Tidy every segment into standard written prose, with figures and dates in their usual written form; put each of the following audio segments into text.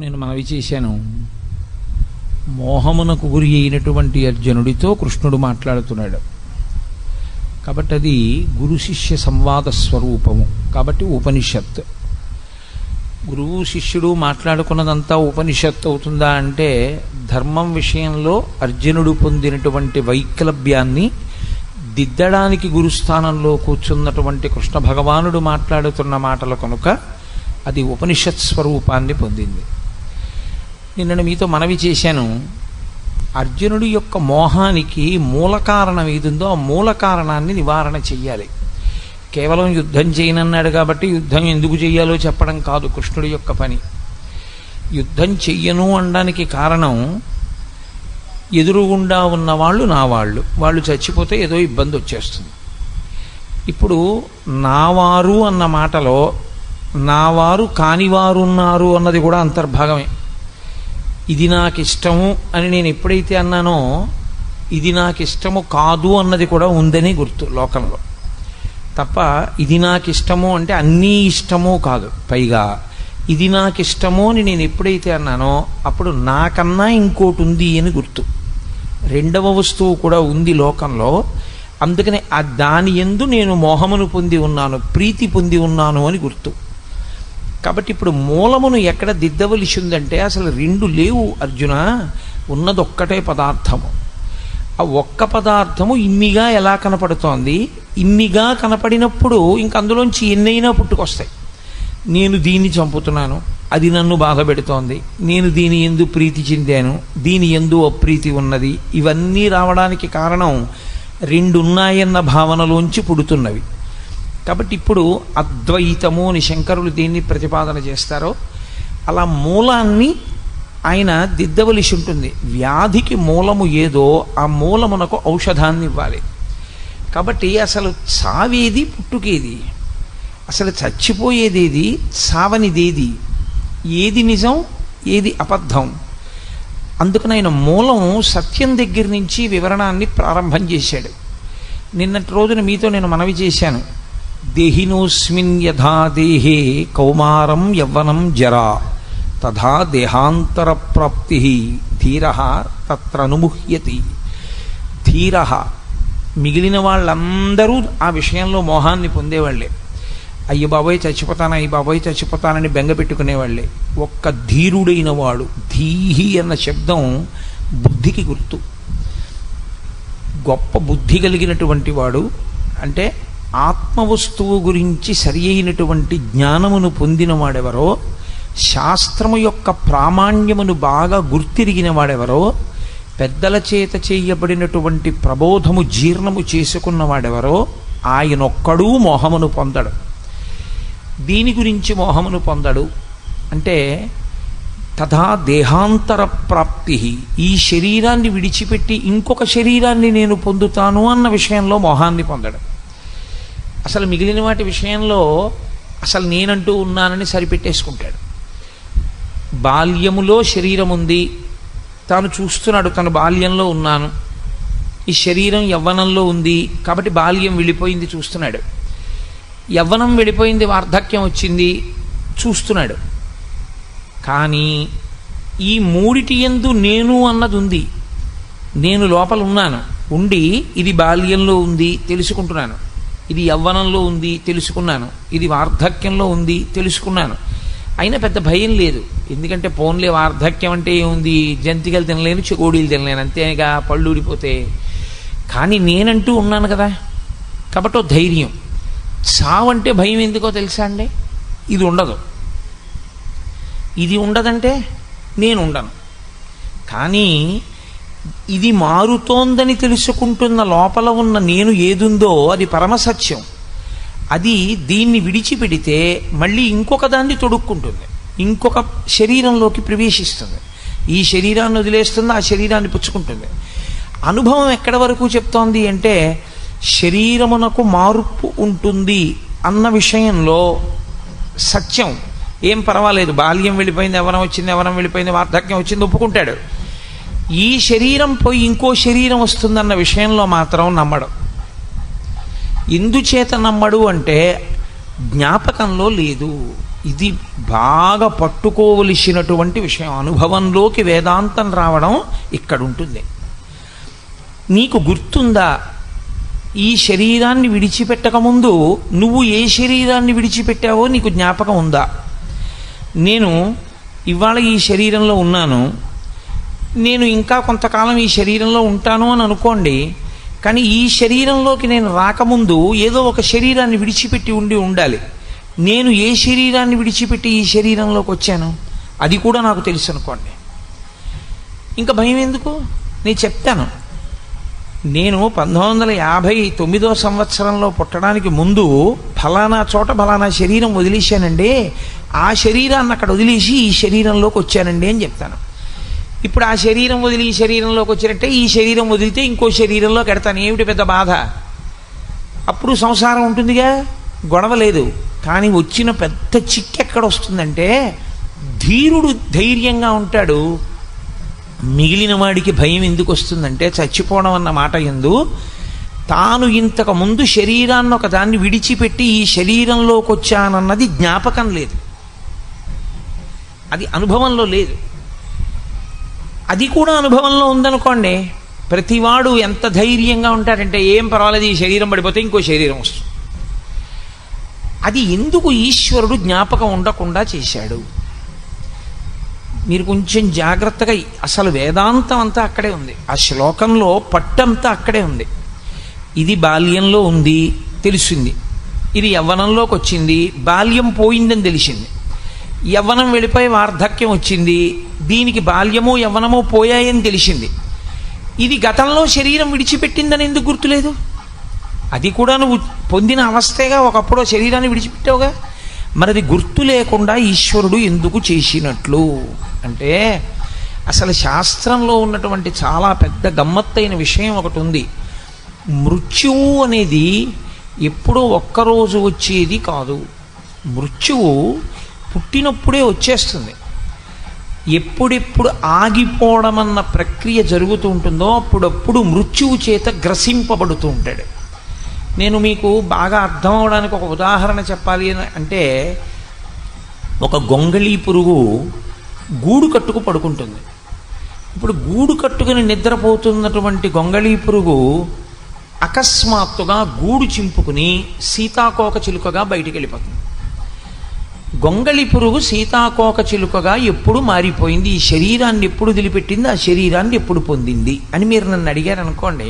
నేను మనవి చేశాను. మోహమునకు గురి అయినటువంటి అర్జునుడితో కృష్ణుడు మాట్లాడుతున్నాడు కాబట్టి అది గురు శిష్య సంవాద స్వరూపము. కాబట్టి ఉపనిషత్, గురువు శిష్యుడు మాట్లాడుకున్నదంతా ఉపనిషత్తు అవుతుందా అంటే, ధర్మం విషయంలో అర్జునుడు పొందినటువంటి వైక్లభ్యాన్ని దిద్దడానికి గురుస్థానంలో కూర్చున్నటువంటి కృష్ణ భగవానుడు మాట్లాడుతున్న మాటలు కనుక అది ఉపనిషత్ స్వరూపాన్ని పొందింది. నిన్న మీతో మనవి చేశాను, అర్జునుడి యొక్క మోహానికి మూల కారణం ఏదుందో ఆ మూల కారణాన్ని నివారణ చెయ్యాలి. కేవలం యుద్ధం చేయనన్నాడు కాబట్టి యుద్ధం ఎందుకు చెయ్యాలో చెప్పడం కాదు కృష్ణుడి యొక్క పని. యుద్ధం చెయ్యను అనడానికి కారణం, ఎదురుగుండా ఉన్నవాళ్ళు నా వాళ్ళు చచ్చిపోతే ఏదో ఇబ్బంది వచ్చేస్తుంది. ఇప్పుడు నావారు అన్న మాటలో నావారు కానివారు ఉన్నారు అన్నది కూడా అంతర్భాగమే. ఇది నాకు ఇష్టము అని నేను ఎప్పుడైతే అన్నానో, ఇది నాకు ఇష్టము కాదు అన్నది కూడా ఉందని గుర్తు లోకంలో. తప్ప ఇది నాకు ఇష్టము అంటే అన్నీ ఇష్టము కాదు. పైగా ఇది నాకు ఇష్టము అని నేను ఎప్పుడైతే అన్నానో అప్పుడు నాకన్నా ఇంకోటి ఉంది అని గుర్తు. రెండవ వస్తువు కూడా ఉంది లోకంలో. అందుకని ఆ దాని యందు నేను మోహమును పొంది ఉన్నాను, ప్రీతి పొంది ఉన్నాను అని గుర్తు. కాబట్టి ఇప్పుడు మూలమును ఎక్కడ దిద్దవలసి ఉందంటే, అసలు రెండు లేవు అర్జున, ఉన్నదొక్కటే పదార్థము. ఆ ఒక్క పదార్థము ఇన్నిగా ఎలా కనపడుతోంది? ఇన్నిగా కనపడినప్పుడు ఇంక అందులోంచి ఎన్నైనా పుట్టుకొస్తాయి. నేను దీన్ని చంపుతున్నాను, అది నన్ను బాధ పెడుతోంది, నేను దీని యందు ప్రీతి చెందాను, దీని యందు అప్రీతి ఉన్నది. ఇవన్నీ రావడానికి కారణం రెండున్నాయన్న భావనలోంచి పుడుతున్నవి. కాబట్టి ఇప్పుడు అద్వైతము అని శంకరులు దీన్ని ప్రతిపాదన చేస్తారో అలా మూలాన్ని ఆయన దిద్దవలసి ఉంటుంది. వ్యాధికి మూలము ఏదో ఆ మూలమునకు ఔషధాన్ని ఇవ్వాలి. కాబట్టి అసలు చావేది, పుట్టుకేది, అసలు చచ్చిపోయేదేది, చావనిదేది, ఏది నిజం ఏది అబద్ధం. అందుకని ఆయన మూలం సత్యం దగ్గర నుంచి వివరణాన్ని ప్రారంభం చేశాడు. నిన్నటి రోజున మీతో నేను మనవి చేశాను, దేహినోస్మిన్ యథా దేహే కౌమారం యవ్వనం జరా తథా దేహాంతర ప్రాప్తి ధీర తత్ర అనుముహ్యతి. ధీర, మిగిలిన వాళ్ళందరూ ఆ విషయంలో మోహాన్ని పొందేవాళ్లే. అయ్య బాబోయ్ చచ్చిపోతాను, అయ్య బాబోయ్ చచ్చిపోతానని బెంగ పెట్టుకునేవాళ్లే. ఒక్క ధీరుడైన వాడు, ధీహి అన్న శబ్దం బుద్ధికి గుర్తు. గొప్ప బుద్ధి కలిగినటువంటి వాడు అంటే ఆత్మవస్తువు గురించి సరి అయినటువంటి జ్ఞానమును పొందిన వాడెవరో, శాస్త్రము యొక్క ప్రామాణ్యమును బాగా గుర్తిరిగిన వాడెవరో, పెద్దల చేత చేయబడినటువంటి ప్రబోధము జీర్ణము చేసుకున్నవాడెవరో ఆయనొక్కడూ మోహమును పొందడు. దీని గురించి మోహమును పొందడు అంటే తథా దేహాంతర ప్రాప్తి, ఈ శరీరాన్ని విడిచిపెట్టి ఇంకొక శరీరాన్ని నేను పొందుతాను అన్న విషయంలో మోహాన్ని పొందడు. అసలు మిగిలిన వాటి విషయంలో అసలు నేనంటూ ఉన్నానని సరిపెట్టేసుకుంటాడు. బాల్యములో శరీరం ఉంది, తాను చూస్తున్నాడు తను బాల్యంలో ఉన్నాను, ఈ శరీరం యవ్వనంలో ఉంది కాబట్టి బాల్యం వెళ్ళిపోయింది చూస్తున్నాడు, యవ్వనం వెళ్ళిపోయింది వార్ధక్యం వచ్చింది చూస్తున్నాడు. కానీ ఈ మూడిటి యందు నేను అన్నది ఉంది. నేను లోపల ఉన్నాను, ఉండి ఇది బాల్యంలో ఉంది తెలుసుకుంటున్నాను, ఇది యవ్వనంలో ఉంది తెలుసుకున్నాను, ఇది వార్ధక్యంలో ఉంది తెలుసుకున్నాను. అయినా పెద్ద భయం లేదు. ఎందుకంటే పోన్లే, వార్ధక్యం అంటే ఏముంది, జంతికలు తినలేను, చెకోడీలు తినలేను, అంతేగా పళ్ళు ఊడిపోతే. కానీ నేనంటూ ఉన్నాను కదా, కాబట్టి ధైర్యం. చావంటే భయం ఎందుకో తెలుసా అండి? ఇది ఉండదు, ఇది ఉండదంటే నేను ఉండను. కానీ ఇది మారుతోందని తెలుసుకుంటున్న లోపల ఉన్న నేను ఏదుందో అది పరమసత్యం. అది దీన్ని విడిచిపెడితే మళ్ళీ ఇంకొక దాన్ని తొడుక్కుంటుంది, ఇంకొక శరీరంలోకి ప్రవేశిస్తుంది, ఈ శరీరాన్ని వదిలేస్తుంది, ఆ శరీరాన్ని పుచ్చుకుంటుంది. అనుభవం ఎక్కడి వరకు చెప్తోంది అంటే, శరీరమునకు మార్పు ఉంటుంది అన్న విషయంలో సత్యం. ఏం పర్వాలేదు, బాల్యం వెళ్ళిపోయింది, యవ్వనం వచ్చింది, యవ్వనం వెళ్ళిపోయింది, వార్ధక్యం వచ్చింది ఒప్పుకుంటాడు. ఈ శరీరం పోయి ఇంకో శరీరం వస్తుందన్న విషయంలో మాత్రం నమ్మడు. ఎందుచేత నమ్మడు అంటే జ్ఞాపకంలో లేదు. ఇది బాగా పట్టుకోవలసినటువంటి విషయం. అనుభవంలోకి వేదాంతం రావడం ఇక్కడ ఉంటుంది. నీకు గుర్తుందా, ఈ శరీరాన్ని విడిచిపెట్టకముందు నువ్వు ఏ శరీరాన్ని విడిచిపెట్టావో నీకు జ్ఞాపకం ఉందా? నేను ఇవాళ ఈ శరీరంలో ఉన్నాను, నేను ఇంకా కొంతకాలం ఈ శరీరంలో ఉంటాను అని అనుకోండి. కానీ ఈ శరీరంలోకి నేను రాకముందు ఏదో ఒక శరీరాన్ని విడిచిపెట్టి ఉండాలి. నేను ఏ శరీరాన్ని విడిచిపెట్టి ఈ శరీరంలోకి వచ్చాను అది కూడా నాకు తెలుసు అనుకోండి. ఇంకా భయం ఎందుకు? నేను చెప్తాను. నేను 1959 సంవత్సరంలో పుట్టడానికి ముందు ఫలానా చోట ఫలానా శరీరం వదిలేశానండి, ఆ శరీరాన్ని అక్కడ వదిలేసి ఈ శరీరంలోకి వచ్చానండి అని చెప్తాను. ఇప్పుడు ఆ శరీరం వదిలి ఈ శరీరంలోకి వచ్చినట్టే ఈ శరీరం వదిలితే ఇంకో శరీరంలోకి ఎడతాను. ఏమిటి పెద్ద బాధ? అప్పుడు సంసారం ఉంటుందిగా, గొడవ లేదు. కానీ వచ్చిన పెద్ద చిక్కు ఎక్కడ వస్తుందంటే, ధీరుడు ధైర్యంగా ఉంటాడు, మిగిలిన వాడికి భయం ఎందుకు వస్తుందంటే, చచ్చిపోవడం అన్న మాట యందు తాను ఇంతకు ముందు శరీరాన్ని ఒక దాన్ని విడిచిపెట్టి ఈ శరీరంలోకి వచ్చానన్నది జ్ఞాపకం లేదు, అది అనుభవంలో లేదు. అది కూడా అనుభవంలో ఉందనుకోండి, ప్రతివాడు ఎంత ధైర్యంగా ఉంటాడంటే, ఏం పర్వాలేదు ఈ శరీరం పడిపోతే ఇంకో శరీరం వస్తుంది. అది ఎందుకు ఈశ్వరుడు జ్ఞాపకం ఉండకుండా చేశాడు? మీరు కొంచెం జాగ్రత్తగా, అసలు వేదాంతం అంతా అక్కడే ఉంది, ఆ శ్లోకంలో పట్టంతా అక్కడే ఉంది. ఇది బాల్యంలో ఉంది తెలిసింది, ఇది యవ్వనంలోకి వచ్చింది, బాల్యం పోయిందని తెలిసింది, యవ్వనం వెళ్ళిపోయి వార్ధక్యం వచ్చింది, దీనికి బాల్యము యవ్వనము పోయాయని తెలిసింది. ఇది గతంలో శరీరం విడిచిపెట్టిందని ఎందుకు గుర్తులేదు? అది కూడా నువ్వు పొందిన అవస్థేగా, ఒకప్పుడు శరీరాన్ని విడిచిపెట్టావుగా. మరది గుర్తు లేకుండా ఈశ్వరుడు ఎందుకు చేసినట్లు అంటే, అసలు శాస్త్రంలో ఉన్నటువంటి చాలా పెద్ద గమ్మత్తైన విషయం ఒకటి ఉంది. మృత్యువు అనేది ఎప్పుడో ఒక్కరోజు వచ్చేది కాదు. మృత్యువు పుట్టినప్పుడే వచ్చేస్తుంది. ఎప్పుడెప్పుడు ఆగిపోవడం అన్న ప్రక్రియ జరుగుతూ ఉంటుందో అప్పుడప్పుడు మృత్యువు చేత గ్రసింపబడుతూ ఉంటాడు. నేను మీకు బాగా అర్థం అవడానికి ఒక ఉదాహరణ చెప్పాలి అంటే, ఒక గొంగళీ పురుగు గూడు కట్టుకు పడుకుంటుంది. ఇప్పుడు గూడు కట్టుకుని నిద్రపోతున్నటువంటి గొంగళీ పురుగు అకస్మాత్తుగా గూడు చింపుకుని సీతాకోక చిలుకగా బయటికి వెళ్ళిపోతుంది. గొంగళి పురుగు సీతాకోక చిలుకగా ఎప్పుడు మారిపోయింది? ఈ శరీరాన్ని ఎప్పుడు వదిలిపెట్టింది? ఆ శరీరాన్ని ఎప్పుడు పొందింది అని మీరు నన్ను అడిగారు అనుకోండి,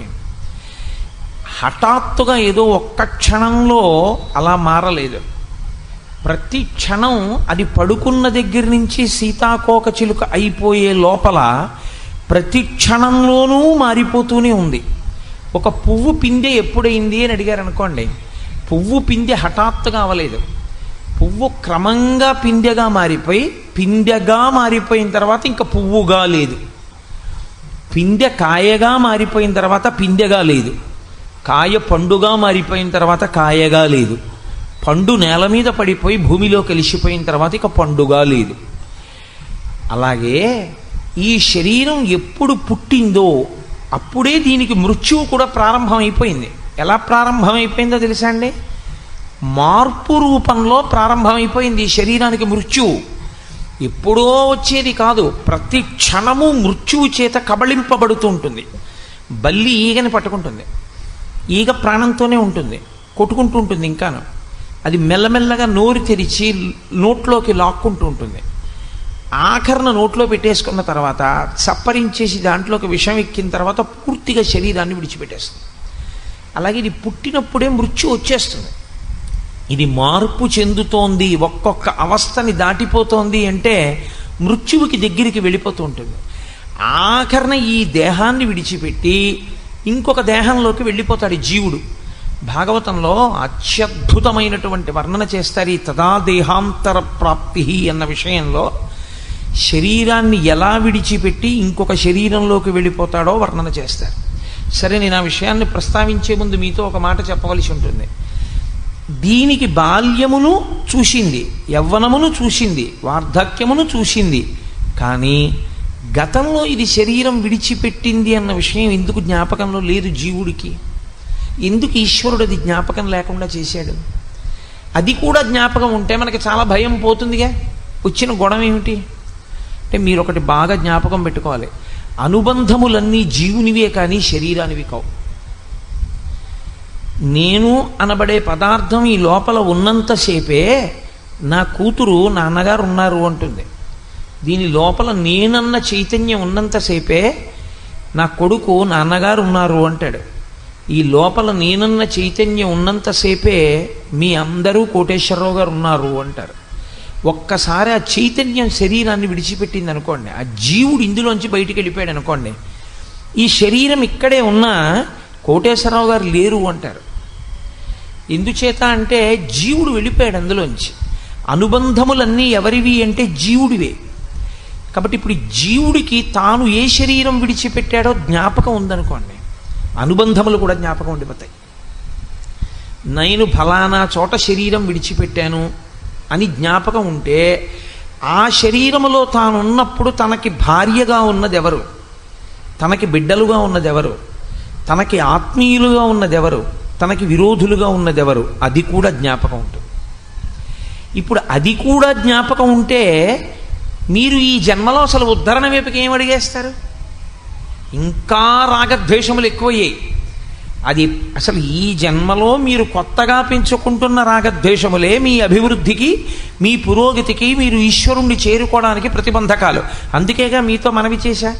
హఠాత్తుగా ఏదో ఒక్క క్షణంలో అలా మారలేదు. ప్రతి క్షణం అది పడుకున్న దగ్గర నుంచి సీతాకోక చిలుక అయిపోయే లోపల ప్రతి క్షణంలోనూ మారిపోతూనే ఉంది. ఒక పువ్వు పిందె ఎప్పుడైంది అని అడిగారు అనుకోండి, పువ్వు పిందె హఠాత్తుగా అవ్వలేదు. పువ్వు క్రమంగా పిందెగా మారిపోయి, పిందెగా మారిపోయిన తర్వాత ఇంకా పువ్వుగా లేదు. పిందె కాయగా మారిపోయిన తర్వాత పిందెగా లేదు. కాయ పండుగా మారిపోయిన తర్వాత కాయగా లేదు. పండు నేల మీద పడిపోయి భూమిలో కలిసిపోయిన తర్వాత ఇక పండుగా లేదు. అలాగే ఈ శరీరం ఎప్పుడు పుట్టిందో అప్పుడే దీనికి మృత్యువు కూడా ప్రారంభమైపోయింది. ఎలా ప్రారంభమైపోయిందో తెలుసా అండి? మార్పు రూపంలో ప్రారంభమైపోయింది ఈ శరీరానికి మృత్యువు. ఎప్పుడో వచ్చేది కాదు, ప్రతి క్షణము మృత్యువు చేత కబళింపబడుతూ ఉంటుంది. బల్లి ఈగని పట్టుకుంటుంది, ఈగ ప్రాణంతోనే ఉంటుంది, కొట్టుకుంటూ ఉంటుంది. ఇంకాను అది మెల్లమెల్లగా నోరు తెరిచి నోట్లోకి లాక్కుంటూ ఉంటుంది. ఆఖరణ నోట్లో పెట్టేసుకున్న తర్వాత చప్పరించేసి దాంట్లోకి విషం ఎక్కిన తర్వాత పూర్తిగా శరీరాన్ని విడిచిపెట్టేస్తుంది. అలాగే ఇది పుట్టినప్పుడే మృత్యు వచ్చేస్తుంది. ఇది మార్పు చెందుతోంది, ఒక్కొక్క అవస్థని దాటిపోతోంది అంటే మృత్యువుకి దగ్గరికి వెళ్ళిపోతూ ఉంటుంది. ఆఖరణ ఈ దేహాన్ని విడిచిపెట్టి ఇంకొక దేహంలోకి వెళ్ళిపోతాడు జీవుడు. భాగవతంలో అత్యద్భుతమైనటువంటి వర్ణన చేస్తారు ఈ తదా దేహాంతర ప్రాప్తి అన్న విషయంలో. శరీరాన్ని ఎలా విడిచిపెట్టి ఇంకొక శరీరంలోకి వెళ్ళిపోతాడో వర్ణన చేస్తారు. సరే, నేను ఆ విషయాన్ని ప్రస్తావించే ముందు మీతో ఒక మాట చెప్పవలసి ఉంటుంది. దీనికి బాల్యమును చూసింది, యవ్వనమును చూసింది, వార్ధక్యమును చూసింది. కానీ గతంలో ఇది శరీరం విడిచిపెట్టింది అన్న విషయం ఎందుకు జ్ఞాపకంలో లేదు జీవుడికి? ఎందుకు ఈశ్వరుడు అది జ్ఞాపకం లేకుండా చేశాడు? అది కూడా జ్ఞాపకం ఉంటే మనకి చాలా భయం పోతుందిగా. వచ్చిన గొడవ ఏమిటి అంటే, మీరు ఒకటి బాగా జ్ఞాపకం పెట్టుకోవాలి, అనుబంధములన్నీ జీవునివే కానీ శరీరానివి కావు. నేను అనబడే పదార్థం ఈ లోపల ఉన్నంతసేపే నా కూతురు నాన్నగారు ఉన్నారు అంటుంది. దీని లోపల నేనన్న చైతన్యం ఉన్నంతసేపే నా కొడుకు నాన్నగారు ఉన్నారు అంటాడు. ఈ లోపల నేనన్న చైతన్యం ఉన్నంతసేపే మీ అందరూ కోటేశ్వరరావు గారు ఉన్నారు అంటారు. ఒక్కసారి ఆ చైతన్యం శరీరాన్ని విడిచిపెట్టింది అనుకోండి, ఆ జీవుడు ఇందులోంచి బయటికి వెళ్ళిపోయాడు అనుకోండి, ఈ శరీరం ఇక్కడే ఉన్నా కోటేశ్వరరావు గారు లేరు అంటారు. ఎందుచేత అంటే జీవుడు వెళ్ళిపోయాడు అందులోంచి. అనుబంధములన్నీ ఎవరివి అంటే జీవుడివే. కాబట్టి ఇప్పుడు జీవుడికి తాను ఏ శరీరం విడిచిపెట్టాడో జ్ఞాపకం ఉందనుకోండి, అనుబంధములు కూడా జ్ఞాపకం ఉండిపోతాయి. నేను ఫలానా చోట శరీరం విడిచిపెట్టాను అని జ్ఞాపకం ఉంటే, ఆ శరీరములో తాను ఉన్నప్పుడు తనకి భార్యగా ఉన్నది ఎవరు, తనకి బిడ్డలుగా ఉన్నది ఎవరు, తనకి ఆత్మీయులుగా ఉన్నది ఎవరు, తనకి విరోధులుగా ఉన్నది ఎవరు, అది కూడా జ్ఞాపకం ఉంటుంది. ఇప్పుడు అది కూడా జ్ఞాపకం ఉంటే మీరు ఈ జన్మలో అసలు ఉద్ధరణ వైపుకి ఏం అడిగేస్తారు? ఇంకా రాగద్వేషములు ఎక్కువయ్యాయి. అది అసలు ఈ జన్మలో మీరు కొత్తగా పెంచుకుంటున్న రాగద్వేషములే మీ అభివృద్ధికి, మీ పురోగతికి, మీరు ఈశ్వరుణ్ణి చేరుకోవడానికి ప్రతిబంధకాలు. అందుకేగా మీతో మనవి చేశా,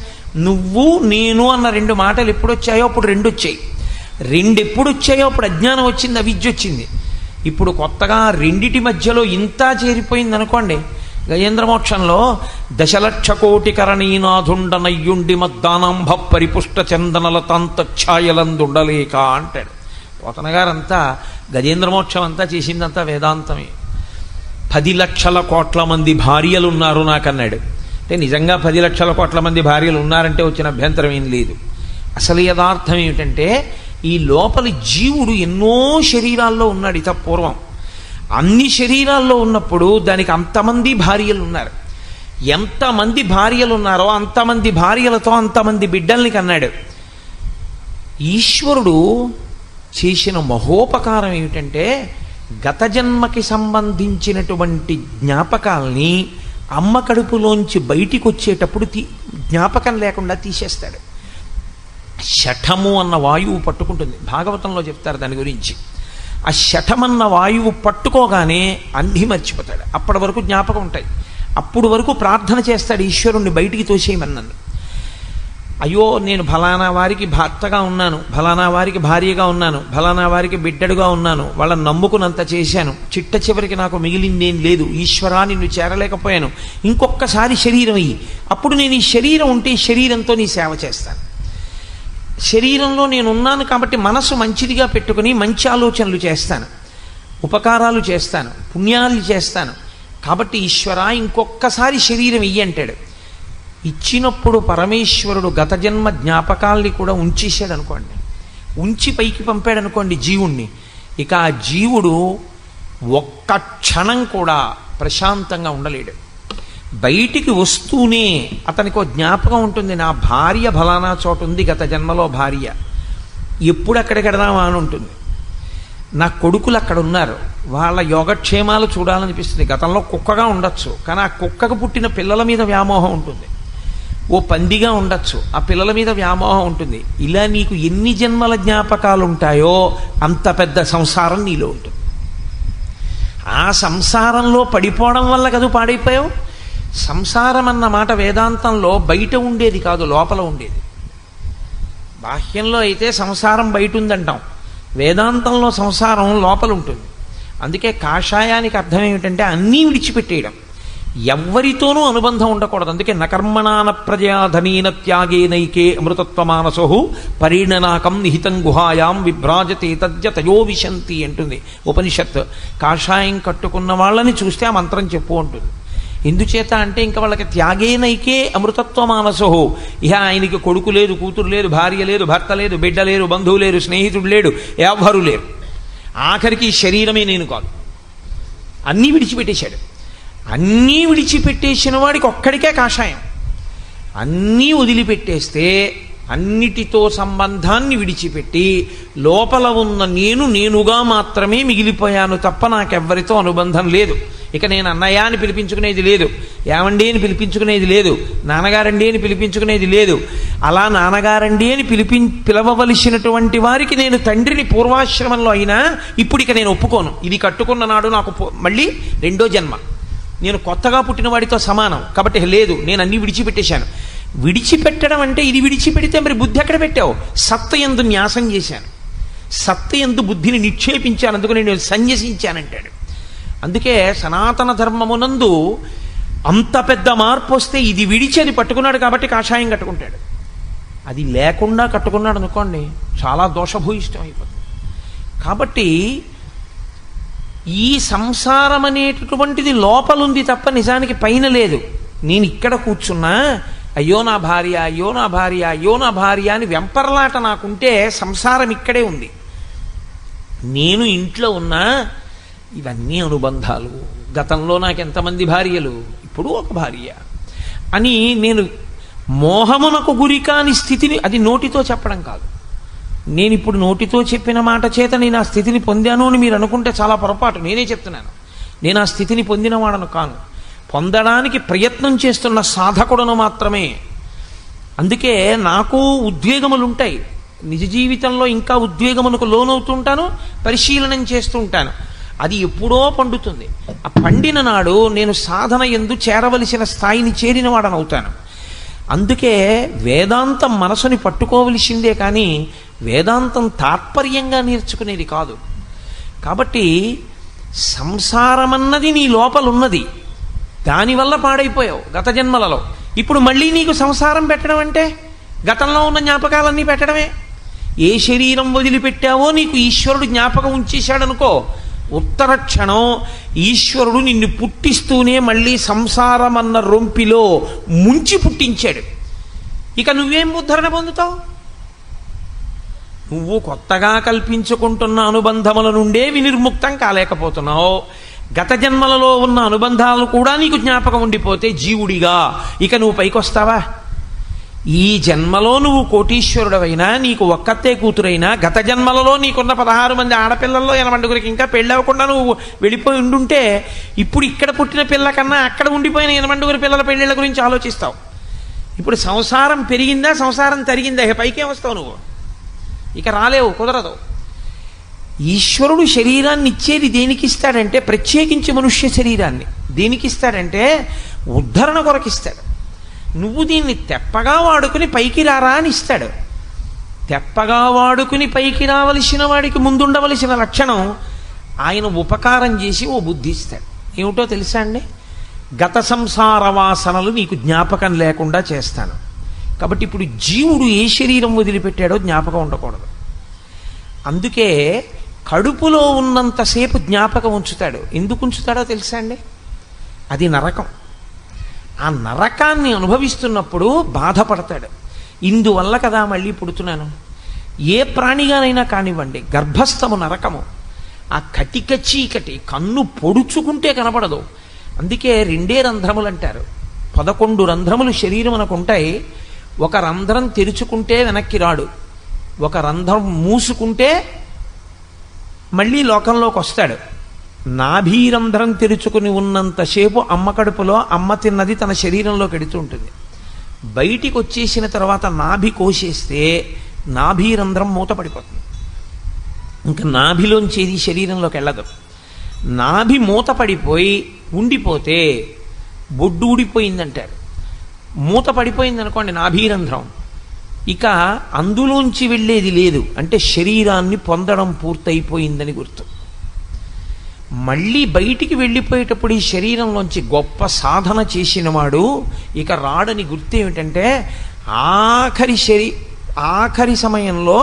నువ్వు నేను అన్న 2 మాటలు ఎప్పుడు వచ్చాయో అప్పుడు 2 వచ్చాయి. 2 ఎప్పుడు వచ్చాయో అప్పుడు అజ్ఞానం వచ్చింది, అవిద్య వచ్చింది. ఇప్పుడు కొత్తగా రెండిటి మధ్యలో ఇంత చేరిపోయింది అనుకోండి. గజేంద్రమోక్షంలో 1,00,00,000,000 కరణీనాథుండనయ్యుండి మద్దానాంభ పరిపుష్ట చందనలతాంతఛాయలందుండలేక అంటాడు. పోతన గారంతా గజేంద్రమోక్షం అంతా చేసిందంతా వేదాంతమే. 10,00,00,000 మంది భార్యలు ఉన్నారు నాకన్నాడు. అంటే నిజంగా 10,00,00,000 మంది భార్యలు ఉన్నారంటే వచ్చిన అభ్యంతరం ఏం లేదు. అసలు యథార్థం ఏమిటంటే, ఈ లోపలి జీవుడు ఎన్నో శరీరాల్లో ఉన్నాడు. ఇత పూర్వం అన్ని శరీరాల్లో ఉన్నప్పుడు దానికి అంతమంది భార్యలు ఉన్నారు. ఎంతమంది భార్యలు ఉన్నారో అంతమంది భార్యలతో అంతమంది బిడ్డల్ని కన్నాడు. ఈశ్వరుడు చేసిన మహోపకారం ఏమిటంటే, గత జన్మకి సంబంధించినటువంటి జ్ఞాపకాల్ని అమ్మ కడుపులోంచి బయటికి వచ్చేటప్పుడు జ్ఞాపకం లేకుండా తీసేస్తాడు. శఠము అన్న వాయువు పట్టుకుంటుంది, భాగవతంలో చెప్తారు దాని గురించి. ఆ శఠమన్న వాయువు పట్టుకోగానే అన్నీ మర్చిపోతాడు. అప్పటి వరకు జ్ఞాపకం ఉంటాయి. అప్పుడు వరకు ప్రార్థన చేస్తాడు, ఈశ్వరుణ్ణి బయటికి తోసేయమన్నాను. అయ్యో నేను ఫలానా వారికి భర్తగా ఉన్నాను, ఫలానా వారికి భార్యగా ఉన్నాను, ఫలానా వారికి బిడ్డడుగా ఉన్నాను, వాళ్ళని నమ్ముకున్నంత చేశాను, చిట్ట చివరికి నాకు మిగిలిందేం లేదు, ఈశ్వరా నిన్ను చేరలేకపోయాను, ఇంకొక్కసారి శరీరం అయ్యి, అప్పుడు నేను ఈ శరీరం ఉంటే ఈ శరీరంతో నీ సేవ చేస్తాను. శరీరంలో నేను ఉన్నాను కాబట్టి మనసు మంచిదిగా పెట్టుకుని మంచి ఆలోచనలు చేస్తాను, ఉపకారాలు చేస్తాను, పుణ్యాలు చేస్తాను. కాబట్టి ఈశ్వరా ఇంకొక్కసారి శరీరం ఇయ్యి అంటాడు. ఇచ్చినప్పుడు పరమేశ్వరుడు గత జన్మ జ్ఞాపకాల్ని కూడా ఉంచేశాడు అనుకోండి, ఉంచి పైకి పంపాడు అనుకోండి జీవుణ్ణి. ఇక ఆ జీవుడు ఒక్క క్షణం కూడా ప్రశాంతంగా ఉండలేడు. బయటికి వస్తూనే అతనికి ఒక జ్ఞాపకం ఉంటుంది, నా భార్య ఫలానా చోట ఉంది, గత జన్మలో భార్య, ఎప్పుడు అక్కడికి వెడదామా అని ఉంటుంది. నా కొడుకులు అక్కడ ఉన్నారు, వాళ్ళ యోగక్షేమాలు చూడాలనిపిస్తుంది. గతంలో కుక్కగా ఉండొచ్చు, కానీ ఆ కుక్కకు పుట్టిన పిల్లల మీద వ్యామోహం ఉంటుంది. ఓ పందిగా ఉండొచ్చు, ఆ పిల్లల మీద వ్యామోహం ఉంటుంది. ఇలా నీకు ఎన్ని జన్మల జ్ఞాపకాలు ఉంటాయో అంత పెద్ద సంసారం నీలో ఉంటుంది. ఆ సంసారంలో పడిపోవడం వల్ల కదా పాడైపోయావు. సంసారం అన్న మాట వేదాంతంలో బయట ఉండేది కాదు, లోపల ఉండేది. బాహ్యంలో అయితే సంసారం బయట ఉందంటాం, వేదాంతంలో సంసారం లోపల ఉంటుంది. అందుకే కాషాయానికి అర్థం ఏమిటంటే అన్నీ విడిచిపెట్టేయడం, ఎవ్వరితోనూ అనుబంధం ఉండకూడదు. అందుకే నకర్మణాన ప్రజాధనీన త్యాగేనైకే అమృతత్వమానసో పరిణనాకం నిహితం గుహాయాం విభ్రాజతే తద్య తయో విశంతి అంటుంది ఉపనిషత్. కాషాయం కట్టుకున్న వాళ్ళని చూస్తే ఆ మంత్రం చెప్పు అంటుంది. ఎందుచేత అంటే ఇంకా వాళ్ళకి త్యాగేనైకే అమృతత్వమానసో, ఇహ ఆయనకి కొడుకు లేదు, కూతురు లేదు, భార్య లేదు, భర్త లేదు, బిడ్డ లేరు, బంధువు లేరు, స్నేహితుడు లేడు, ఎవ్వరూ లేరు. ఆఖరికి శరీరమే నేను కాదు, అన్నీ విడిచిపెట్టేశాడు. అన్నీ విడిచిపెట్టేసిన వాడికి ఒక్కడికే కాషాయం. అన్నీ వదిలిపెట్టేస్తే అన్నిటితో సంబంధాన్ని విడిచిపెట్టి లోపల ఉన్న నేనుగా మాత్రమే మిగిలిపోయాను తప్ప నాకెవ్వరితో అనుబంధం లేదు. ఇక నేను అన్నయ్య అని పిలిపించుకునేది లేదు, ఏమండి అని పిలిపించుకునేది లేదు, నాన్నగారండి అని పిలిపించుకునేది లేదు. అలా నాన్నగారండి అని పిలవవలసినటువంటి వారికి నేను తండ్రిని పూర్వాశ్రమంలో అయినా ఇప్పుడు ఇక నేను ఒప్పుకోను. ఇది కట్టుకున్న నాడు నాకు మళ్ళీ రెండో జన్మ, నేను కొత్తగా పుట్టిన వాడితో సమానం కాబట్టి లేదు, నేను అన్నీ విడిచిపెట్టేశాను. విడిచిపెట్టడం అంటే ఇది విడిచిపెడితే మరి బుద్ధి ఎక్కడ పెట్టావు? సత్తయందు న్యాసం చేశాను, సత్తయందు బుద్ధిని నిక్షేపించాను, అందుకు నేను సన్యసించానంటాడు. అందుకే సనాతన ధర్మమునందు అంత పెద్ద మార్పు వస్తే ఇది విడిచి అది పట్టుకున్నాడు కాబట్టి కాషాయం కట్టుకుంటాడు. అది లేకుండా కట్టుకున్నాడు అనుకోండి చాలా దోషభూయిష్టం అయిపోతుంది. కాబట్టి ఈ సంసారం అనేటటువంటిది లోపలుంది తప్ప నిజానికి పైన లేదు. నేను ఇక్కడ కూర్చున్నా అయ్యో నా భార్య, అయ్యో నా భార్య, అయ్యో నా భార్య అని వెంపర్లాట నాకుంటే సంసారం ఇక్కడే ఉంది. నేను ఇంట్లో ఉన్నా ఇవన్నీ అనుబంధాలు. గతంలో నాకు ఎంతమంది భార్యలు, ఇప్పుడు ఒక భార్య అని నేను మోహమునకు గురి కాని స్థితిని, అది నోటితో చెప్పడం కాదు. నేను ఇప్పుడు నోటితో చెప్పిన మాట చేత నేను ఆ స్థితిని పొందాను అని మీరు అనుకుంటే చాలా పొరపాటు. నేనే చెప్తున్నాను, నేను ఆ స్థితిని పొందినవాడను కాను, పొందడానికి ప్రయత్నం చేస్తున్న సాధకుడను మాత్రమే. అందుకే నాకు ఉద్వేగములు ఉంటాయి, నిజ జీవితంలో ఇంకా ఉద్వేగమునకు లోనవుతుంటాను, పరిశీలనం చేస్తూ ఉంటాను. అది ఎప్పుడో పండుతుంది. ఆ పండిన నాడు నేను సాధన యందు చేరవలసిన స్థాయిని చేరిన వాడనవుతాను. అందుకే వేదాంతం మనసుని పట్టుకోవలసిందే కానీ వేదాంతం తాత్పర్యంగా నేర్చుకునేది కాదు. కాబట్టి సంసారమన్నది నీ లోపలున్నది, దానివల్ల పాడైపోయావు గత జన్మలలో. ఇప్పుడు మళ్ళీ నీకు సంసారం పెట్టడం అంటే గతంలో ఉన్న జ్ఞాపకాలన్నీ పెట్టడమే. ఏ శరీరం వదిలిపెట్టావో నీకు ఈశ్వరుడు జ్ఞాపకం ఉంచేశాడనుకో, ఉత్తర క్షణం ఈశ్వరుడు నిన్ను పుట్టిస్తూనే మళ్ళీ సంసారం అన్న రొంపిలో ముంచి పుట్టించాడు. ఇక నువ్వేం ఉద్ధరణ పొందుతావు? నువ్వు కొత్తగా కల్పించుకుంటున్న అనుబంధముల నుండే వినిర్ముక్తం కాలేకపోతున్నావు. గత జన్మలలో ఉన్న అనుబంధాలు కూడా నీకు జ్ఞాపకం ఉండిపోతే జీవుడిగా ఇక నువ్వు పైకొస్తావా? ఈ జన్మలో నువ్వు కోటీశ్వరుడవైనా, నీకు ఒక్కతే కూతురైనా, గత జన్మలలో నీకున్న 16 మంది ఆడపిల్లల్లో 80 ఇంకా పెళ్ళవకుండా నువ్వు వెళ్ళిపోయి ఉండుంటే ఇప్పుడు ఇక్కడ పుట్టిన పిల్ల కన్నా అక్కడ ఉండిపోయిన 80 పిల్లల పెళ్ళిళ్ళ గురించి ఆలోచిస్తావు. ఇప్పుడు సంసారం పెరిగిందా, సంసారం తరిగిందా, పైకే వస్తావు నువ్వు, ఇక రాలేవు, కుదరదు. ఈశ్వరుడు శరీరాన్ని ఇచ్చేది దేనికి ఇస్తాడంటే, ప్రత్యేకించి మనుష్య శరీరాన్ని దేనికి ఇస్తాడంటే ఉద్ధరణ కొరకు ఇస్తాడు. నువ్వు దీన్ని తెప్పగా వాడుకుని పైకి రారా అని ఇస్తాడు. తెప్పగా వాడుకుని పైకి రావలసిన వాడికి ముందుండవలసిన లక్షణం ఆయన ఉపకారం చేసి ఓ బుద్ధి ఇస్తాడు. ఏమిటో తెలుసా అండి? గత సంసార వాసనలు నీకు జ్ఞాపకం లేకుండా చేస్తాను. కాబట్టి ఇప్పుడు జీవుడు ఏ శరీరం వదిలిపెట్టాడో జ్ఞాపకం ఉండకూడదు. అందుకే కడుపులో ఉన్నంతసేపు జ్ఞాపకం ఉంచుతాడు. ఎందుకు ఉంచుతాడో తెలుసా అండి? అది నరకం. ఆ నరకాన్ని అనుభవిస్తున్నప్పుడు బాధపడతాడు. ఇందువల్ల కదా మళ్ళీ పుడుతున్నాను. ఏ ప్రాణిగానైనా కానివ్వండి, గర్భస్థము నరకము. ఆ కటిక చీకటి కన్ను పొడుచుకుంటే కనపడదు. అందుకే 2 రంధ్రములు అంటారు. 11 రంధ్రములు శరీరమునకు ఉంటాయి. ఒక రంధ్రం తెరుచుకుంటే వెనక్కి రాడు, ఒక రంధ్రం మూసుకుంటే మళ్ళీ లోకంలోకి వస్తాడు. నాభీరంధ్రం తెరుచుకుని ఉన్నంతసేపు అమ్మ కడుపులో అమ్మ తిన్నది తన శరీరంలోకి ఎడుతూ ఉంటుంది. బయటికి వచ్చేసిన తర్వాత నాభి కోసేస్తే నాభీరంధ్రం మూతపడిపోతుంది. ఇంకా నాభిలోంచి ఏది శరీరంలోకి వెళ్ళదు. నాభి మూతపడిపోయి ఉండిపోతే బొడ్డు ఊడిపోయిందంటారు. మూత పడిపోయింది అనుకోండి నాభీరంధ్రం, ఇక అందులోంచి వెళ్ళేది లేదు, అంటే శరీరాన్ని పొందడం పూర్తయిపోయిందని గుర్తు. మళ్ళీ బయటికి వెళ్ళిపోయేటప్పుడు ఈ శరీరంలోంచి గొప్ప సాధన చేసినవాడు ఇక రాడని గుర్తు ఏమిటంటే ఆఖరి సమయంలో,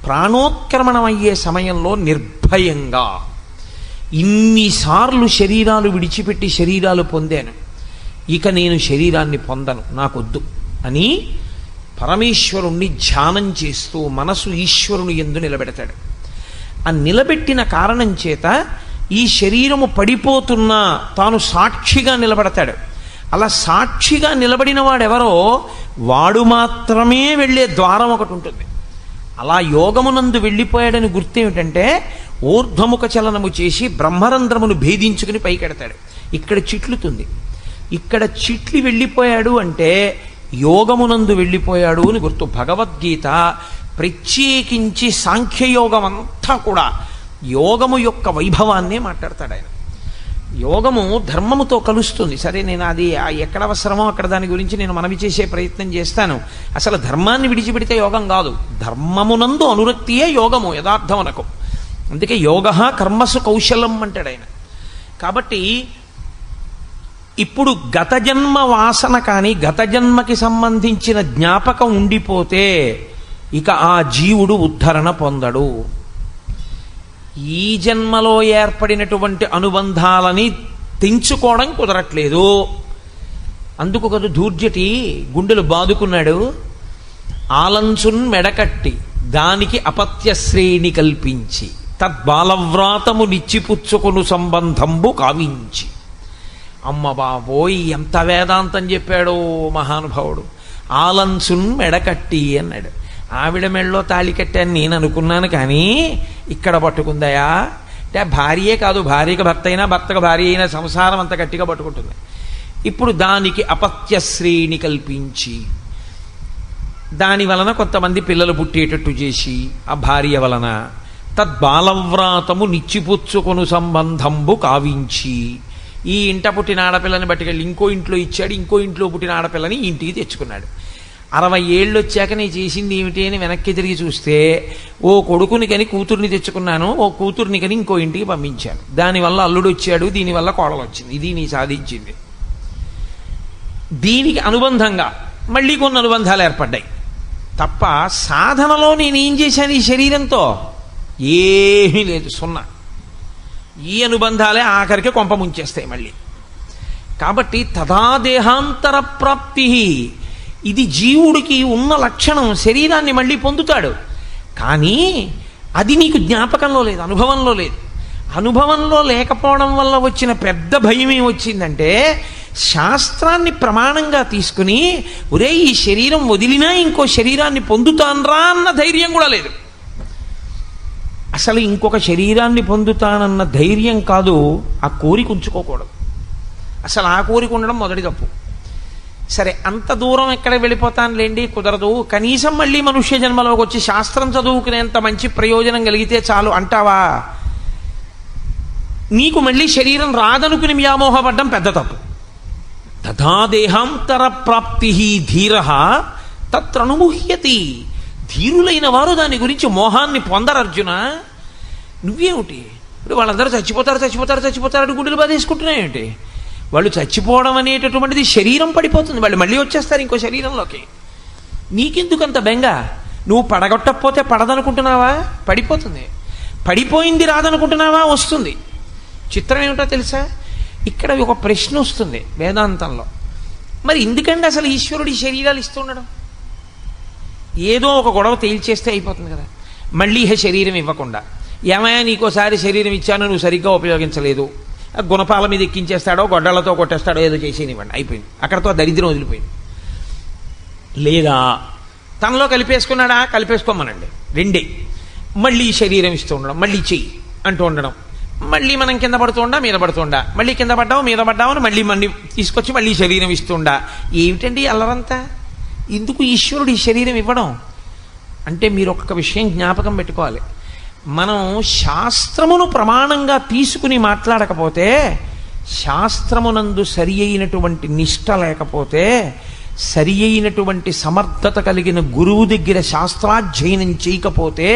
ప్రాణోత్క్రమణం అయ్యే సమయంలో నిర్భయంగా ఇన్నిసార్లు శరీరాలు విడిచిపెట్టి శరీరాలు పొందాను, ఇక నేను శరీరాన్ని పొందను, నాకొద్దు అని పరమేశ్వరుణ్ణి ధ్యానం చేస్తూ మనసు ఈశ్వరుని యందు నిలబెడతాడు. ఆ నిలబెట్టిన కారణం చేత ఈ శరీరము పడిపోతున్నా తాను సాక్షిగా నిలబడతాడు. అలా సాక్షిగా నిలబడిన వాడెవరో వాడు మాత్రమే వెళ్ళే ద్వారం ఒకటి ఉంటుంది. అలా యోగమునందు వెళ్ళిపోయాడని గుర్తేమిటంటే ఊర్ధ్వముఖ చలనము చేసి బ్రహ్మరంధ్రమును భేదించుకుని పైకెడతాడు. ఇక్కడ చిట్లుతుంది. ఇక్కడ చిట్లి వెళ్ళిపోయాడు అంటే యోగమునందు వెళ్ళిపోయాడు అని గుర్తు. భగవద్గీత ప్రత్యేకించి సాంఖ్యయోగం అంతా కూడా యోగము యొక్క వైభవాన్నే మాట్లాడతాడు ఆయన. యోగము ధర్మముతో కలుస్తుంది. సరే, నేను అది ఎక్కడ అవసరమో అక్కడ దాని గురించి నేను మనవి చేసే ప్రయత్నం చేస్తాను. అసలు ధర్మాన్ని విడిచిపెడితే యోగం కాదు, ధర్మమునందు అనురక్తియే యోగము యథార్థమునకు. అందుకే యోగ కర్మసు కౌశలం అంటాడు ఆయన. కాబట్టి ఇప్పుడు గత జన్మ వాసన కానీ గత జన్మకి సంబంధించిన జ్ఞాపకం ఉండిపోతే ఇక ఆ జీవుడు ఉద్ధరణ పొందడు. ఈ జన్మలో ఏర్పడినటువంటి అనుబంధాలని తెంచుకోవడం కుదరట్లేదు. అందుకు కదా దూర్జటి గుండెలు బాదుకున్నాడు. ఆలంచున్ మెడకట్టి దానికి అపత్యశ్రేణి కల్పించి తద్బాలవ్రాతము నిచ్చిపుచ్చుకొను సంబంధంబు కావించి. అమ్మ బాబోయ్, ఎంత వేదాంతం చెప్పాడో మహానుభావుడు. ఆలంచున్ మెడకట్టి అన్నాడు. ఆవిడ మెళ్ళలో తాళి కట్టాను నేను అనుకున్నాను, కానీ ఇక్కడ పట్టుకుందయా అంటే భార్యే కాదు, భార్యకి భర్త అయినా భర్తకు భార్య అయినా సంసారం అంత గట్టిగా పట్టుకుంటుంది. ఇప్పుడు దానికి అపత్యశ్రేణి కల్పించి దాని వలన కొంతమంది పిల్లలు పుట్టేటట్టు చేసి ఆ భార్య వలన తద్బాలవ్రాతము నిచ్చిపుచ్చుకొను సంబంధంబు కావించి ఈ ఇంట పుట్టిన ఆడపిల్లని బట్టుకెళ్ళి ఇంకో ఇంట్లో ఇచ్చాడు. ఇంకో ఇంట్లో పుట్టిన ఆడపిల్లని ఇంటికి తెచ్చుకున్నాడు. 60 ఏళ్ళు వచ్చాక నేను చేసింది ఏమిటి అని వెనక్కి తిరిగి చూస్తే ఓ కొడుకుని కని కూతుర్ని తెచ్చుకున్నాను, ఓ కూతుర్ని కని ఇంకో ఇంటికి పంపించాను. దానివల్ల అల్లుడు వచ్చాడు, దీనివల్ల కోడలు వచ్చింది. ఇది నీ సాధించింది. దీనికి అనుబంధంగా మళ్ళీ కొన్ని అనుబంధాలు ఏర్పడ్డాయి తప్ప సాధనలో నేనేం చేశాను ఈ శరీరంతో? ఏమీ లేదు, సున్నా. ఈ అనుబంధాలే ఆఖరికి కొంప ముంచేస్తాయి మళ్ళీ. కాబట్టి తదా దేహాంతర ప్రాప్తి, ఇది జీవుడికి ఉన్న లక్షణం. శరీరాన్ని మళ్ళీ పొందుతాడు, కానీ అది నీకు జ్ఞాపకంలో లేదు, అనుభవంలో లేదు. అనుభవంలో లేకపోవడం వల్ల వచ్చిన పెద్ద భయం ఏమొచ్చిందంటే శాస్త్రాన్ని ప్రమాణంగా తీసుకుని ఒరే ఈ శరీరం వదిలినా ఇంకో శరీరాన్ని పొందుతాన్రా అన్న ధైర్యం కూడా లేదు. అసలు ఇంకొక శరీరాన్ని పొందుతానన్న ధైర్యం కాదు, ఆ కోరిక ఉంచుకోకూడదు. అసలు ఆ కోరిక ఉండడం మొదటి తప్పు. సరే, అంత దూరం ఎక్కడ వెళ్ళిపోతానులేండి, కుదరదు. కనీసం మళ్ళీ మనుష్య జన్మలోకి వచ్చి శాస్త్రం చదువుకునేంత మంచి ప్రయోజనం కలిగితే చాలు అంటావా? నీకు మళ్ళీ శరీరం రాదనుకుని వ్యామోహపడ్డం పెద్ద తప్పు. తథా దేహాంతర ప్రాప్తి ధీర తత్రనుముహ్యతి. ధీరులైన వారు దాని గురించి మోహాన్ని పొందరు. అర్జున, నువ్వేమిటి ఇప్పుడు వాళ్ళందరూ చచ్చిపోతారు చచ్చిపోతారు చచ్చిపోతారు గుండెలు బాధేసుకుంటున్నాయేమిటి? వాళ్ళు చచ్చిపోవడం అనేటటువంటిది శరీరం పడిపోతుంది, వాళ్ళు మళ్ళీ వచ్చేస్తారు ఇంకో శరీరంలోకి. నీకెందుకంత బెంగ? నువ్వు పడగొట్టకపోతే పడదనుకుంటున్నావా? పడిపోతుంది. పడిపోయింది రాదనుకుంటున్నావా? వస్తుంది. చిత్రం ఏమిటో తెలుసా? ఇక్కడ ఒక ప్రశ్న వస్తుంది వేదాంతంలో. మరి ఎందుకంటే అసలు ఈశ్వరుడు ఈ శరీరాలు ఇస్తుండడం? ఏదో ఒక గొడవ తేల్చేస్తే అయిపోతుంది కదా. మళ్ళీ శరీరం ఇవ్వకుండా, ఏమయ్యా నీకోసారి శరీరం ఇచ్చాను నువ్వు సరిగ్గా ఉపయోగించలేదు, గుణపాల మీద ఎక్కించేస్తాడో గొడ్డలతో కొట్టేస్తాడో ఏదో చేసేనివ్వండి, అయిపోయింది. అక్కడతో దరిద్రం వదిలిపోయింది. లేదా తనలో కలిపేసుకున్నాడా? కలిపేసుకోమనండి, రెండే. మళ్ళీ శరీరం ఇస్తూ ఉండడం, మళ్ళీ చెయ్యి అంటూ ఉండడం, మళ్ళీ మనం కింద పడుతుండా మీద పడుతుండా, మళ్ళీ కింద పడ్డావు మీద పడ్డామని మళ్ళీ మళ్ళీ తీసుకొచ్చి మళ్ళీ శరీరం ఇస్తుండా. ఏమిటండి అల్లరంతా? ఎందుకు ఈశ్వరుడు ఈ శరీరం ఇవ్వడం అంటే మీరు ఒక్క విషయం జ్ఞాపకం పెట్టుకోవాలి. మనం శాస్త్రమును ప్రమాణంగా తీసుకుని మాట్లాడకపోతే, శాస్త్రమునందు సరి అయినటువంటి నిష్ట లేకపోతే, సరి అయినటువంటి సమర్థత కలిగిన గురువు దగ్గర శాస్త్రాధ్యయనం చేయకపోతే,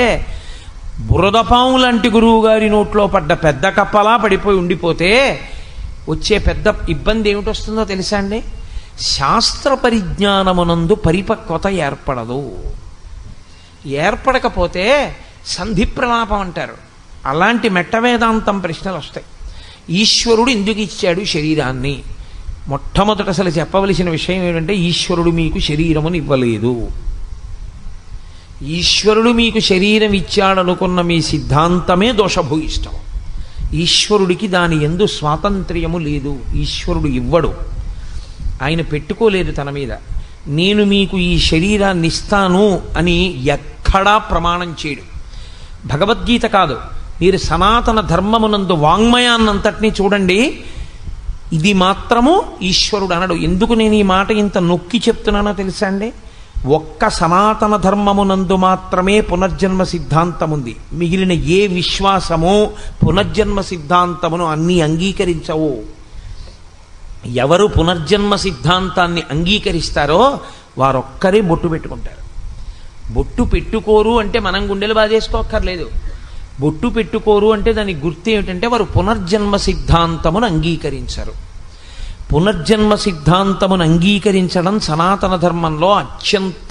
బురదపాము లాంటి గురువు గారి నోట్లో పడ్డ పెద్ద కప్పలా పడిపోయి ఉండిపోతే వచ్చే పెద్ద ఇబ్బంది ఏమిటొస్తుందో తెలుసా అండి? శాస్త్ర పరిజ్ఞానమునందు పరిపక్వత ఏర్పడదు. ఏర్పడకపోతే సంధి ప్రలాపం అంటారు. అలాంటి మెట్టవేదాంతం ప్రశ్నలు వస్తాయి. ఈశ్వరుడు ఎందుకు ఇచ్చాడు శరీరాన్ని? మొట్టమొదట అసలు చెప్పవలసిన విషయం ఏమిటంటే, ఈశ్వరుడు మీకు శరీరమును ఇవ్వలేదు. ఈశ్వరుడు మీకు శరీరం ఇచ్చాడనుకున్న మీ సిద్ధాంతమే దోషభూయిష్టం. ఈశ్వరుడికి దాని యందు స్వాతంత్ర్యము లేదు. ఈశ్వరుడు ఇవ్వడు, ఆయన పెట్టుకోలేదు తన మీద. నేను మీకు ఈ శరీరాన్ని ఇస్తాను అని ఎక్కడా ప్రమాణం చేయడు. భగవద్గీత కాదు, మీరు సనాతన ధర్మమునందు వాంగ్మయాన్నంతటినీ చూడండి, ఇది మాత్రము ఈశ్వరుడు అనడు. ఎందుకు నేను ఈ మాట ఇంత నొక్కి చెప్తున్నానో తెలుసా అండి? ఒక్క సనాతన ధర్మమునందు మాత్రమే పునర్జన్మ సిద్ధాంతం ఉంది. మిగిలిన ఏ విశ్వాసము పునర్జన్మ సిద్ధాంతమును అన్నీ అంగీకరించవు. ఎవరు పునర్జన్మ సిద్ధాంతాన్ని అంగీకరిస్తారో వారొక్కరే బొట్టు పెట్టుకుంటారు. బొట్టు పెట్టుకోరు అంటే మనం గుండెలు బాధేసుకోక్కర్లేదు. బొట్టు పెట్టుకోరు అంటే దానికి గుర్తు ఏమిటంటే వారు పునర్జన్మ సిద్ధాంతమును అంగీకరించరు. పునర్జన్మ సిద్ధాంతమును అంగీకరించడం సనాతన ధర్మంలో అత్యంత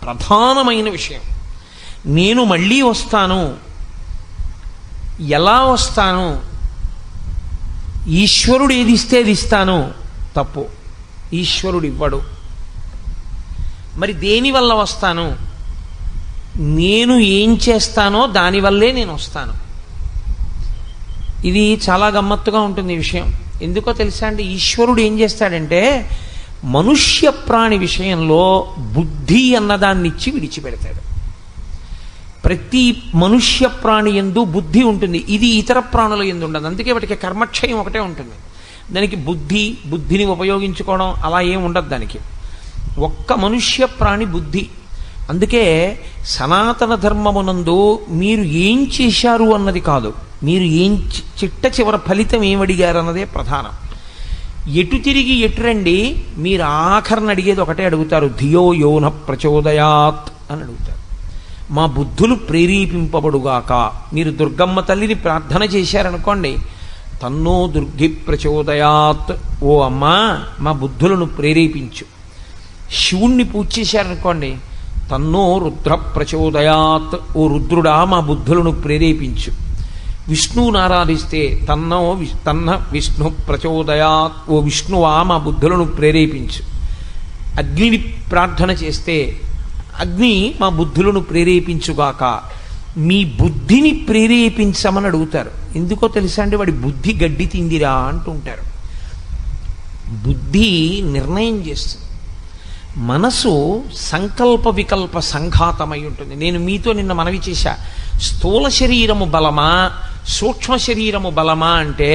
ప్రధానమైన విషయం. నేను మళ్ళీ వస్తాను, ఎలా వస్తాను, ఈశ్వరుడు ఏది ఇస్తే అది ఇస్తాను, తప్పు. ఈశ్వరుడు ఇవ్వడు. మరి దేనివల్ల వస్తాను? నేను ఏం చేస్తానో దానివల్లే నేను వస్తాను. ఇది చాలా గమ్మత్తుగా ఉంటుంది ఈ విషయం. ఎందుకో తెలుసా అండి? ఈశ్వరుడు ఏం చేస్తాడంటే మనుష్య ప్రాణి విషయంలో బుద్ధి అన్నదాన్ని ఇచ్చి విడిచిపెడతాడు. ప్రతి మనుష్య ప్రాణి యందు బుద్ధి ఉంటుంది, ఇది ఇతర ప్రాణుల యందు ఉండదు. అందుకే వాటికి కర్మక్షయం ఒకటే ఉంటుంది. దానికి బుద్ధిని ఉపయోగించుకోవడం అలా ఏం ఉండదు దానికి. ఒక్క మనుష్య ప్రాణి బుద్ధి. అందుకే సనాతన ధర్మమునందు మీరు ఏం చేశారు అన్నది కాదు, మీరు ఏం చిట్ట చివరి ఫలితం ఏమడిగారు అన్నదే ప్రధానం. ఎటు తిరిగి ఎటు రండి, మీరు ఆఖరణ అడిగేది ఒకటే అడుగుతారు, ధియో యోన ప్రచోదయాత్ అని అడుగుతారు. మా బుద్ధులు ప్రేరేపింపబడుగాక. మీరు దుర్గమ్మ తల్లిని ప్రార్థన చేశారనుకోండి, తన్నో దుర్గి ప్రచోదయాత్, ఓ అమ్మా మా బుద్ధులను ప్రేరేపించు. శివుణ్ణి పూజ చేశారనుకోండి, తన్నో రుద్ర ప్రచోదయాత్, ఓ రుద్రుడా మా బుద్ధులను ప్రేరేపించు. విష్ణువుని ఆరాధిస్తే తన్న విష్ణు ప్రచోదయాత్, ఓ విష్ణువా మా బుద్ధులను ప్రేరేపించు. అగ్నిని ప్రార్థన చేస్తే అగ్ని మా బుద్ధులను ప్రేరేపించుగాక. మీ బుద్ధిని ప్రేరేపించమని అడుగుతారు. ఎందుకో తెలుసా అండి? వాడి బుద్ధి గడ్డి తిందిరా అంటుంటారు. బుద్ధి నిర్ణయం చేస్తుంది. మనసు సంకల్ప వికల్ప సంఘాతమై ఉంటుంది. నేను మీతో నిన్న మనవి చేశా, స్థూల శరీరము బలమా సూక్ష్మ శరీరము బలమా అంటే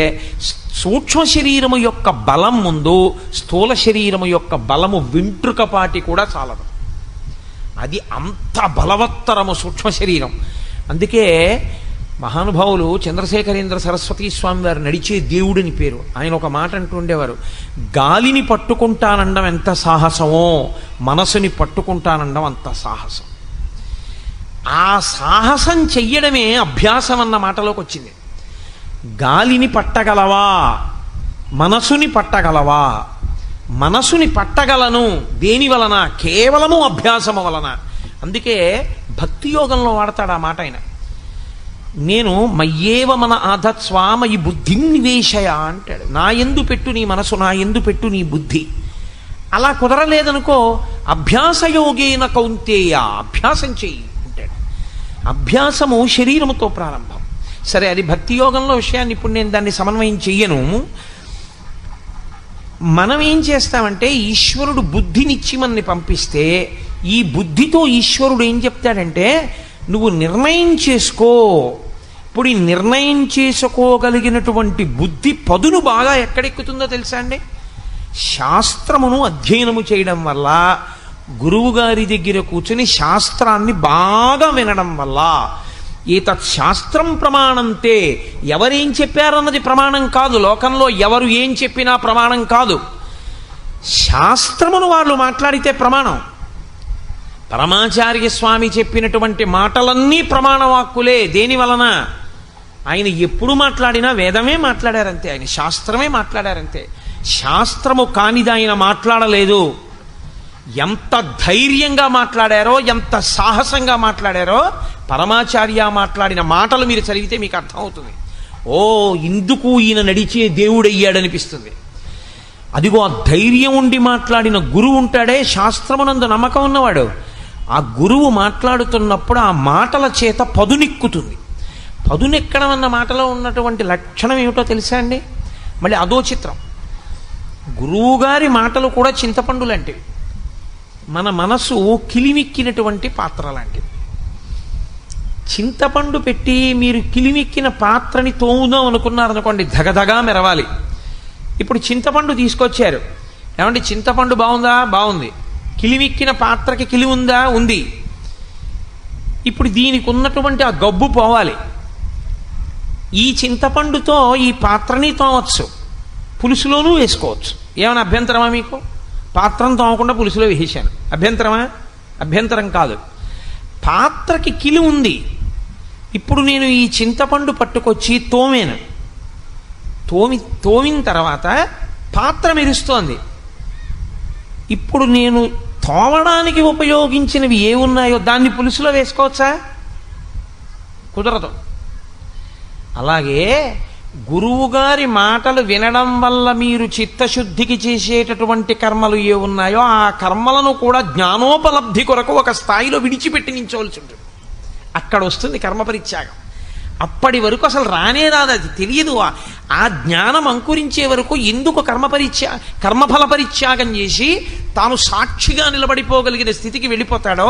సూక్ష్మ శరీరము యొక్క బలం ముందు స్థూల శరీరము యొక్క బలము వెంట్రుకపాటి కూడా చాలదు. అది అంత బలవత్తరము సూక్ష్మ శరీరం. అందుకే మహానుభావులు చంద్రశేఖరేంద్ర సరస్వతీ స్వామి వారు నడిచే దేవుడిని పేరు. ఆయన ఒక మాట అంటూ ఉండేవారు, గాలిని పట్టుకుంటానండం ఎంత సాహసమో మనసుని పట్టుకుంటానండం అంత సాహసం. ఆ సాహసం చెయ్యడమే అభ్యాసం అన్న మాటలోకి వచ్చింది. గాలిని పట్టగలవా, మనసుని పట్టగలవా? మనసుని పట్టగలను. దేని వలన? కేవలము అభ్యాసము వలన. అందుకే భక్తి యోగంలో వాడతాడు ఆ మాట ఆయన. నేను మయ్యేవ మన ఆధత్స్వామ ఈ బుద్ధిం నివేశయ అంటాడు. నా యందు పెట్టు నీ మనసు, నా యందు పెట్టు నీ బుద్ధి. అలా కుదరలేదనుకో, అభ్యాసయోగేన కౌంతేయ, అభ్యాసం చెయ్యి అంటాడు. అభ్యాసము శరీరముతో ప్రారంభం. సరే, అది భక్తి యోగంలో విషయాన్ని ఇప్పుడు నేను దాన్ని సమన్వయం చెయ్యను. మనం ఏం చేస్తామంటే, ఈశ్వరుడు బుద్ధినిచ్చి మనని పంపిస్తే ఈ బుద్ధితో ఈశ్వరుడు ఏం చెప్తాడంటే, నువ్వు నిర్ణయం చేసుకో. ఇప్పుడు ఈ నిర్ణయం చేసుకోగలిగినటువంటి బుద్ధి పదును బాగా ఎక్కడెక్కుతుందో తెలుసా అండి? శాస్త్రమును అధ్యయనము చేయడం వల్ల, గురువు గారి దగ్గర కూర్చుని శాస్త్రాన్ని బాగా వినడం వల్ల. ఏతత్ శాస్త్రం ప్రమాణంతే, ఎవరేం చెప్పారన్నది ప్రమాణం కాదు. లోకంలో ఎవరు ఏం చెప్పినా ప్రమాణం కాదు. శాస్త్రమును వాళ్ళు మాట్లాడితే ప్రమాణం. పరమాచార్య స్వామి చెప్పినటువంటి మాటలన్నీ ప్రమాణవాక్కులే. దేని వలన? ఆయన ఎప్పుడు మాట్లాడినా వేదమే మాట్లాడారంతే, ఆయన శాస్త్రమే మాట్లాడారంతే. శాస్త్రము కానిది ఆయన మాట్లాడలేదు. ఎంత ధైర్యంగా మాట్లాడారో, ఎంత సాహసంగా మాట్లాడారో పరమాచార్య మాట్లాడిన మాటలు మీరు చదివితే మీకు అర్థమవుతుంది. ఓ, ఇందుకు ఈయన నడిచే దేవుడయ్యాడనిపిస్తుంది. అదిగో ఆ ధైర్యం ఉండి మాట్లాడిన గురువు ఉంటాడే, శాస్త్రమునందు నమ్మకం ఉన్నవాడు, ఆ గురువు మాట్లాడుతున్నప్పుడు ఆ మాటల చేత పదునెక్కుతుంది. పదునెక్కడం అన్న మాటలో ఉన్నటువంటి లక్షణం ఏమిటో తెలుసా అండి? మళ్ళీ అదో చిత్రం. గురువుగారి మాటలు కూడా చింతపండు లాంటివి. మన మనసు కిలిమిక్కినటువంటి పాత్ర లాంటిది. చింతపండు పెట్టి మీరు కిలిమిక్కిన పాత్రని తోముదాం అనుకున్నారనుకోండి, ధగధగా మెరవాలి. ఇప్పుడు చింతపండు తీసుకొచ్చారు, ఏమంటే చింతపండు బాగుందా? బాగుంది. కిలిమిక్కిన పాత్రకి కిలి ఉందా? ఉంది. ఇప్పుడు దీనికి ఉన్నటువంటి ఆ గబ్బు పోవాలి. ఈ చింతపండుతో ఈ పాత్రని తోమవచ్చు, పులుసులోనూ వేసుకోవచ్చు. ఏమైనా అభ్యంతరమా మీకు? పాత్రను తోమకుండా పులుసులో వేసాను, అభ్యంతరమా? అభ్యంతరం కాదు. పాత్రకి కిలి ఉంది. ఇప్పుడు నేను ఈ చింతపండు పట్టుకొచ్చి తోమిన తర్వాత పాత్ర మెరుస్తోంది. ఇప్పుడు నేను తోమడానికి ఉపయోగించినవి ఏమున్నాయో దాన్ని పులుసులో వేసుకోవచ్చా? కుదరదు. అలాగే గురువుగారి మాటలు వినడం వల్ల మీరు చిత్తశుద్ధికి చేసేటటువంటి కర్మలు ఏ ఉన్నాయో ఆ కర్మలను కూడా జ్ఞానోపలబ్ధి కొరకు ఒక స్థాయిలో విడిచిపెట్టి నించవలసి ఉంటుంది. అక్కడ వస్తుంది కర్మపరిత్యాగం. అప్పటి వరకు అసలు రానే రాదు, అది తెలియదు. ఆ జ్ఞానం అంకురించే వరకు ఎందుకు కర్మఫల పరిత్యాగం చేసి తాను సాక్షిగా నిలబడిపోగలిగిన స్థితికి వెళ్ళిపోతాడో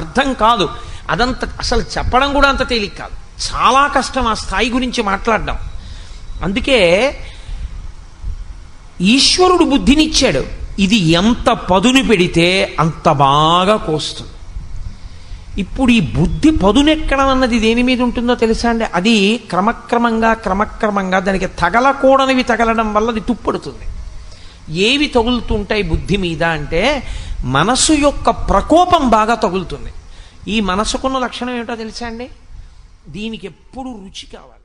అర్థం కాదు. అదంత అసలు చెప్పడం కూడా అంత తేలిక కాదు, చాలా కష్టం ఆ స్థాయి గురించి మాట్లాడడం. అందుకే ఈశ్వరుడు బుద్ధినిచ్చాడు, ఇది ఎంత పదును పెడితే అంత బాగా కోస్తుంది. ఇప్పుడు ఈ బుద్ధి పదునెక్కడం అన్నది దేని మీద ఉంటుందో తెలుసా అండి? అది క్రమక్రమంగా దానికి తగలకూడనివి తగలడం వల్ల అది తుప్పడుతుంది. ఏవి తగులుతుంటాయి బుద్ధి మీద అంటే మనసు యొక్క ప్రకోపం బాగా తగులుతుంది. ఈ మనసుకున్న లక్షణం ఏమిటో తెలుసా అండి? దీనికి ఎప్పుడు రుచి కావాలి.